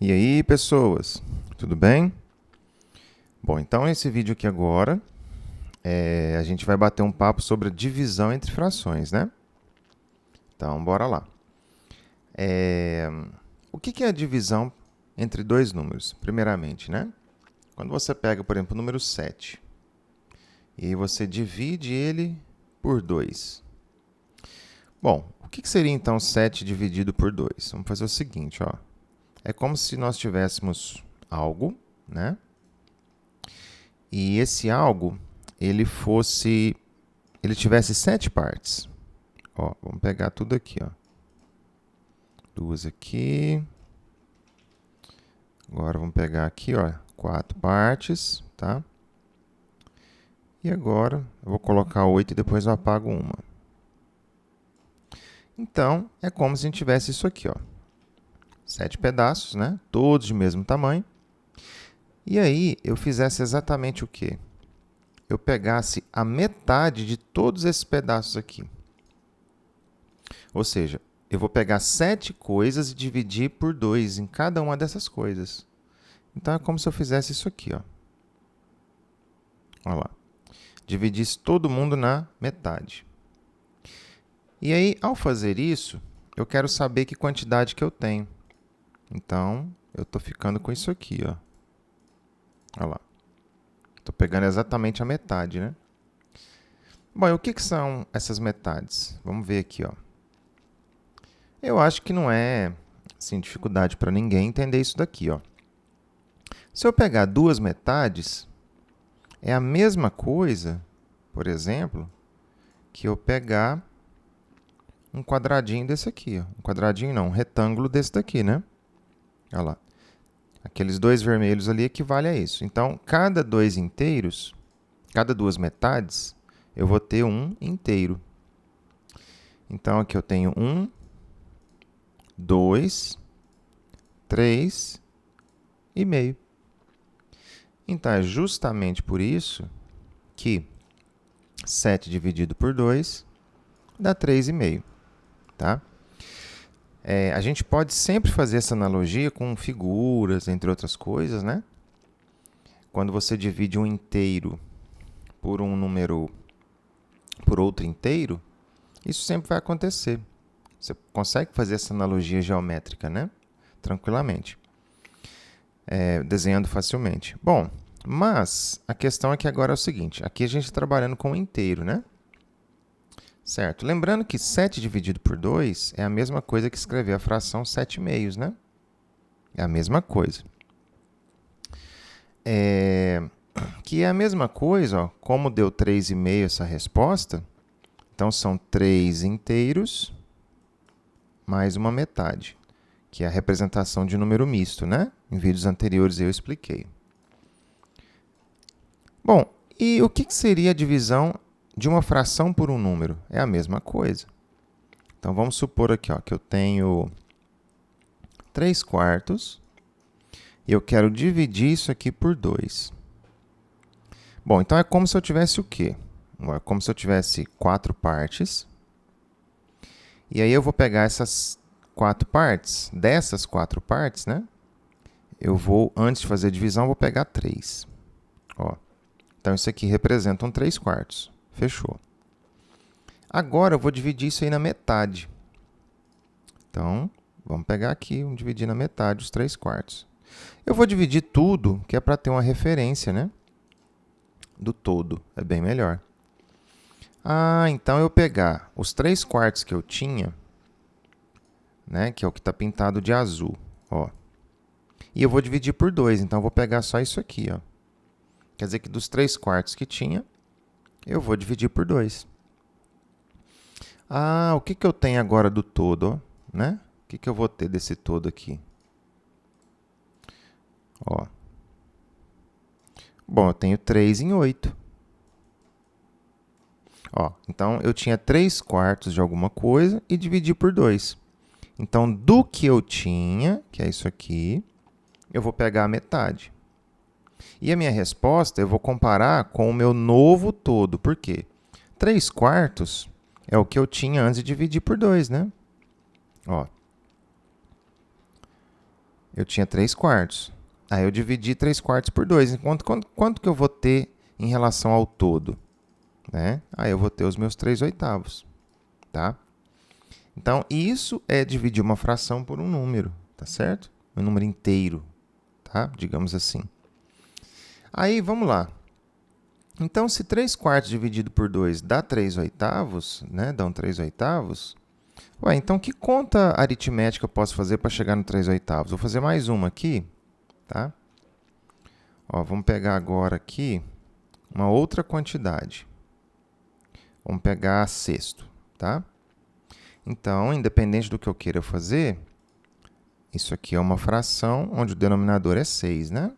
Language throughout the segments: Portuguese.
E aí, pessoas, tudo bem? Bom, então esse vídeo aqui agora, a gente vai bater um papo sobre a divisão entre frações, né? Então, bora lá. O que é a divisão entre dois números? Primeiramente, né? Quando você pega, por exemplo, o número 7, e aí você divide ele por 2. Bom, o que seria então 7 dividido por 2? Vamos fazer o seguinte, ó. É como se nós tivéssemos algo, né? E esse algo, ele tivesse 7 partes. Ó, vamos pegar tudo aqui, ó. Duas aqui. Agora vamos pegar aqui, ó, 4 partes, tá? E agora eu vou colocar 8 e depois eu apago uma. Então, é como se a gente tivesse isso aqui, ó. 7 pedaços, né? Todos de mesmo tamanho. E aí, eu fizesse exatamente o quê? Eu pegasse a metade de todos esses pedaços aqui. Ou seja, eu vou pegar 7 coisas e dividir por 2 em cada uma dessas coisas. Então, é como se eu fizesse isso aqui, ó. Olha lá. Dividisse todo mundo na metade. E aí, ao fazer isso, eu quero saber que quantidade que eu tenho. Então, eu estou ficando com isso aqui, ó. Olha lá. Estou pegando exatamente a metade, né? Bom, e o que são essas metades? Vamos ver aqui, ó. Eu acho que não é assim, dificuldade para ninguém entender isso daqui, ó. Se eu pegar duas metades, é a mesma coisa, por exemplo, que eu pegar um quadradinho desse aqui, ó. Um quadradinho não, um retângulo desse daqui, né? Olha lá. Aqueles dois vermelhos ali equivale a isso. Então, cada dois inteiros, cada duas metades, eu vou ter um inteiro. Então, aqui eu tenho 1, 2, 3 e meio. Então, é justamente por isso que 7 dividido por 2 dá 3,5, tá? A gente pode sempre fazer essa analogia com figuras, entre outras coisas, né? Quando você divide um inteiro por um número, por outro inteiro, isso sempre vai acontecer. Você consegue fazer essa analogia geométrica, né? Tranquilamente. Desenhando facilmente. Bom, mas a questão é que agora é o seguinte. Aqui a gente está trabalhando com o inteiro, né? Certo. Lembrando que 7 dividido por 2 é a mesma coisa que escrever a fração 7 meios, né? É a mesma coisa. Que é a mesma coisa, ó, como deu 3,5 essa resposta, então são 3 inteiros mais uma metade, que é a representação de número misto, né? Em vídeos anteriores eu expliquei. Bom, e o que seria a divisão de uma fração por um número? É a mesma coisa. Então, vamos supor aqui, ó, que eu tenho 3 quartos e eu quero dividir isso aqui por 2. Bom, então é como se eu tivesse o quê? É como se eu tivesse 4 partes. E aí eu vou pegar essas 4 partes. Dessas 4 partes, né? Eu vou, antes de fazer a divisão, vou pegar 3. Ó. Então, isso aqui representa um 3 quartos. Fechou. Agora, eu vou dividir isso aí na metade. Então, vamos pegar aqui, vamos dividir na metade os 3 quartos. Eu vou dividir tudo, que é para ter uma referência, né? Do todo. É bem melhor. Então eu pegar os 3 quartos que eu tinha, né? Que é o que está pintado de azul. Ó. E eu vou dividir por 2, então eu vou pegar só isso aqui, ó. Quer dizer que dos 3 quartos que tinha, eu vou dividir por 2. O que eu tenho agora do todo, ó, né? O que eu vou ter desse todo aqui? Ó. Bom, eu tenho 3 em 8. Ó, então, eu tinha 3 quartos de alguma coisa e dividi por 2. Então, do que eu tinha, que é isso aqui, eu vou pegar a metade. E a minha resposta eu vou comparar com o meu novo todo. Por quê? 3 quartos é o que eu tinha antes de dividir por 2, né? Ó. eu tinha 3 quartos. Aí eu dividi 3 quartos por 2. Quanto que eu vou ter em relação ao todo? Né? Aí eu vou ter os meus 3 oitavos. Tá? Então, isso é dividir uma fração por um número. Tá certo? Um número inteiro. Tá? Digamos assim. Aí, vamos lá. Então, se 3 quartos dividido por 2 dá 3 oitavos, né? Dão 3 oitavos. Ué, então que conta aritmética eu posso fazer para chegar no 3 oitavos? Vou fazer mais uma aqui, tá? Ó, vamos pegar agora aqui uma outra quantidade. Vamos pegar sexto, tá? Então, independente do que eu queira fazer, isso aqui é uma fração onde o denominador é 6, né?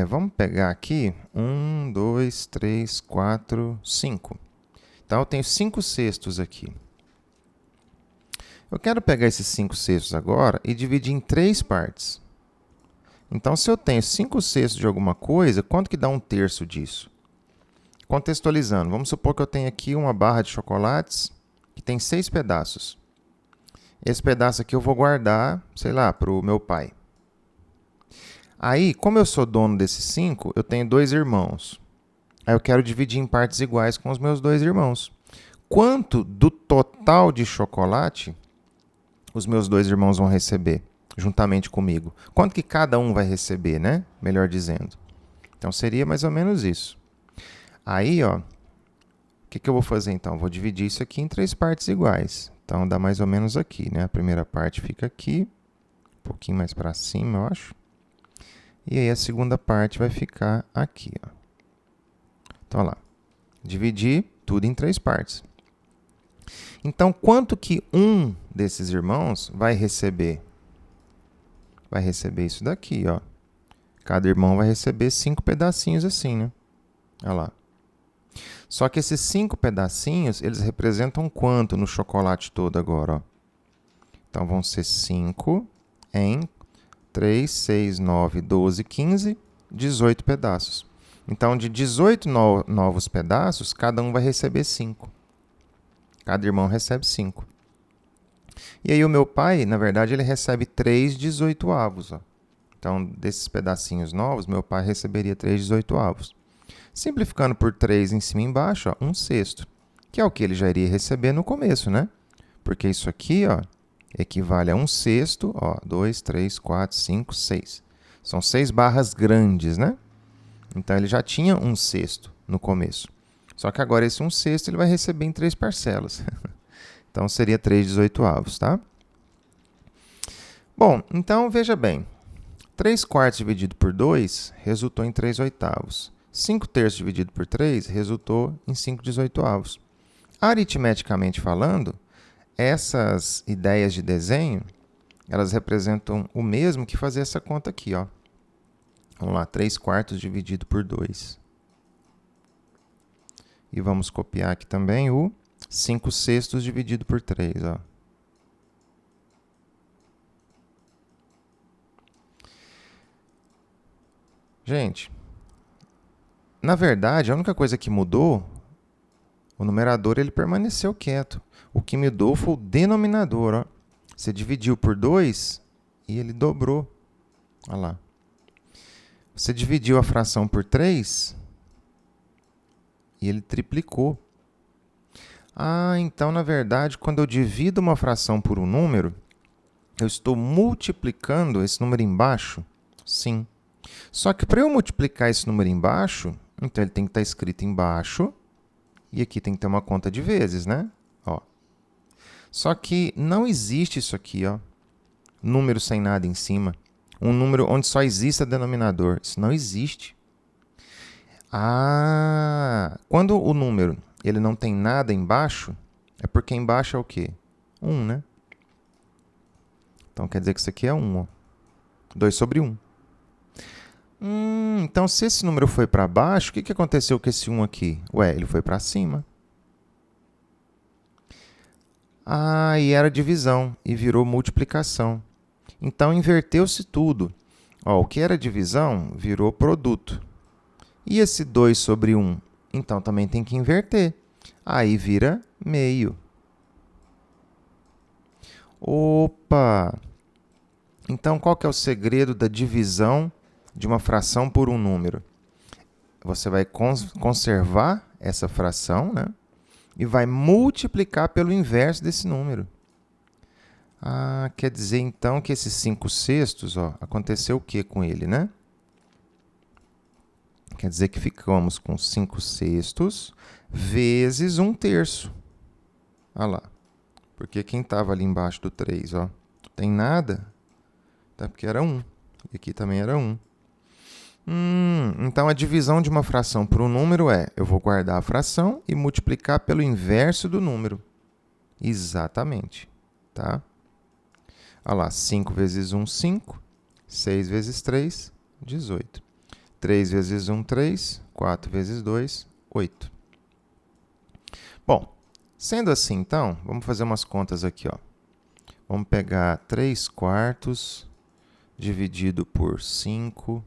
Vamos pegar aqui 1, 2, 3, 4, 5. Então, eu tenho 5 sextos aqui. Eu quero pegar esses 5 sextos agora e dividir em 3 partes. Então, se eu tenho 5 sextos de alguma coisa, quanto que dá um terço disso? Contextualizando, vamos supor que eu tenho aqui uma barra de chocolates que tem 6 pedaços. Esse pedaço aqui eu vou guardar, sei lá, para o meu pai. Aí, como eu sou dono desses 5, eu tenho 2 irmãos. Aí eu quero dividir em partes iguais com os meus 2 irmãos. Quanto do total de chocolate os meus 2 irmãos vão receber, juntamente comigo? Quanto que cada um vai receber, né? Melhor dizendo. Então, seria mais ou menos isso. Aí, ó, o que eu vou fazer então? Vou dividir isso aqui em 3 partes iguais. Então, dá mais ou menos aqui, né? A primeira parte fica aqui, um pouquinho mais para cima, eu acho. E aí, a segunda parte vai ficar aqui, ó. Então, olha lá. Dividir tudo em 3 partes. Então, quanto que um desses irmãos vai receber? Vai receber isso daqui, ó. Cada irmão vai receber 5 pedacinhos assim, né? Olha lá. Só que esses 5 pedacinhos, eles representam quanto no chocolate todo agora, ó? Então, vão ser 5 em 3, 6, 9, 12, 15, 18 pedaços. Então, de 18 novos pedaços, cada um vai receber 5. Cada irmão recebe 5. E aí o meu pai, na verdade, ele recebe 3 18avos. Ó. Então, desses pedacinhos novos, meu pai receberia 3 18avos. Simplificando por 3 em cima e embaixo, ó, 1 sexto, que é o que ele já iria receber no começo, né? Porque isso aqui, ó, equivale a 1 sexto, ó, 2, 3, 4, 5, 6. São 6 barras grandes, né? Então, ele já tinha 1 sexto no começo. Só que agora esse 1 sexto ele vai receber em 3 parcelas. Então, seria 3 18avos, tá? Bom, então, veja bem. 3 quartos dividido por 2 resultou em 3 oitavos. 5 terços dividido por 3 resultou em 5 18avos. Aritmeticamente falando, essas ideias de desenho, elas representam o mesmo que fazer essa conta aqui, ó. Vamos lá, 3 quartos dividido por 2. E vamos copiar aqui também o 5 sextos dividido por 3, ó. Gente, na verdade, a única coisa que mudou, o numerador ele permaneceu quieto. O que mudou foi o denominador, ó. Você dividiu por 2 e ele dobrou. Olha lá. Você dividiu a fração por 3 e ele triplicou. Ah, então, na verdade, quando eu divido uma fração por um número, eu estou multiplicando esse número embaixo? Sim. Só que para eu multiplicar esse número embaixo, então ele tem que estar escrito embaixo e aqui tem que ter uma conta de vezes, né? Ó. Só que não existe isso aqui, ó. Número sem nada em cima. Um número onde só existe denominador. Isso não existe. Ah, quando o número ele não tem nada embaixo, é porque embaixo é o quê? 1, né? Então, quer dizer que isso aqui é 1, ó. 2 sobre 1. Então, se esse número foi para baixo, o que aconteceu com esse 1 aqui? Ué, ele foi para cima. Ah, e era divisão, e virou multiplicação. Então, inverteu-se tudo. Ó, o que era divisão virou produto. E esse 2 sobre 1? Então, também tem que inverter. Aí vira meio. Opa! Então, qual que é o segredo da divisão de uma fração por um número? Você vai conservar essa fração, né? E vai multiplicar pelo inverso desse número. Quer dizer, então, que esses 5/6, aconteceu o que com ele, né? Quer dizer que ficamos com 5/6 vezes 1/3. Olha lá. Porque quem estava ali embaixo do 3, não tem nada, tá? Porque era 1. E aqui também era 1. Então, a divisão de uma fração por um número eu vou guardar a fração e multiplicar pelo inverso do número. Exatamente. Tá? Olha lá, 5 vezes 1, 5. 6 vezes 3, 18. 3 vezes 1, 3. 4 vezes 2, 8. Bom, sendo assim, então, vamos fazer umas contas aqui. Vamos pegar 3/4 dividido por 5.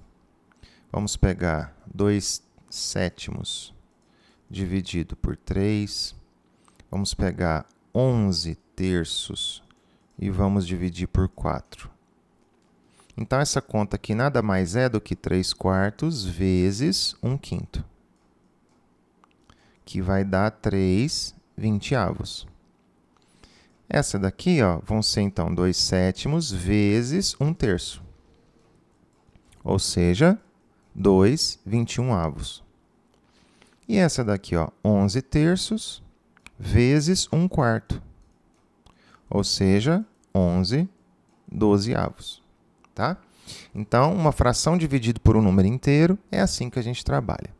Vamos pegar 2/7 dividido por 3. Vamos pegar 11/3 e vamos dividir por 4. Então, essa conta aqui nada mais é do que 3/4 vezes 1/5, que vai dar 3/20. Essa daqui vão ser, então, 2/7 vezes 1/3, ou seja, 2/21. E essa daqui, 11/3 vezes 1/4, ou seja, 11/12. Tá? Então, uma fração dividida por um número inteiro é assim que a gente trabalha.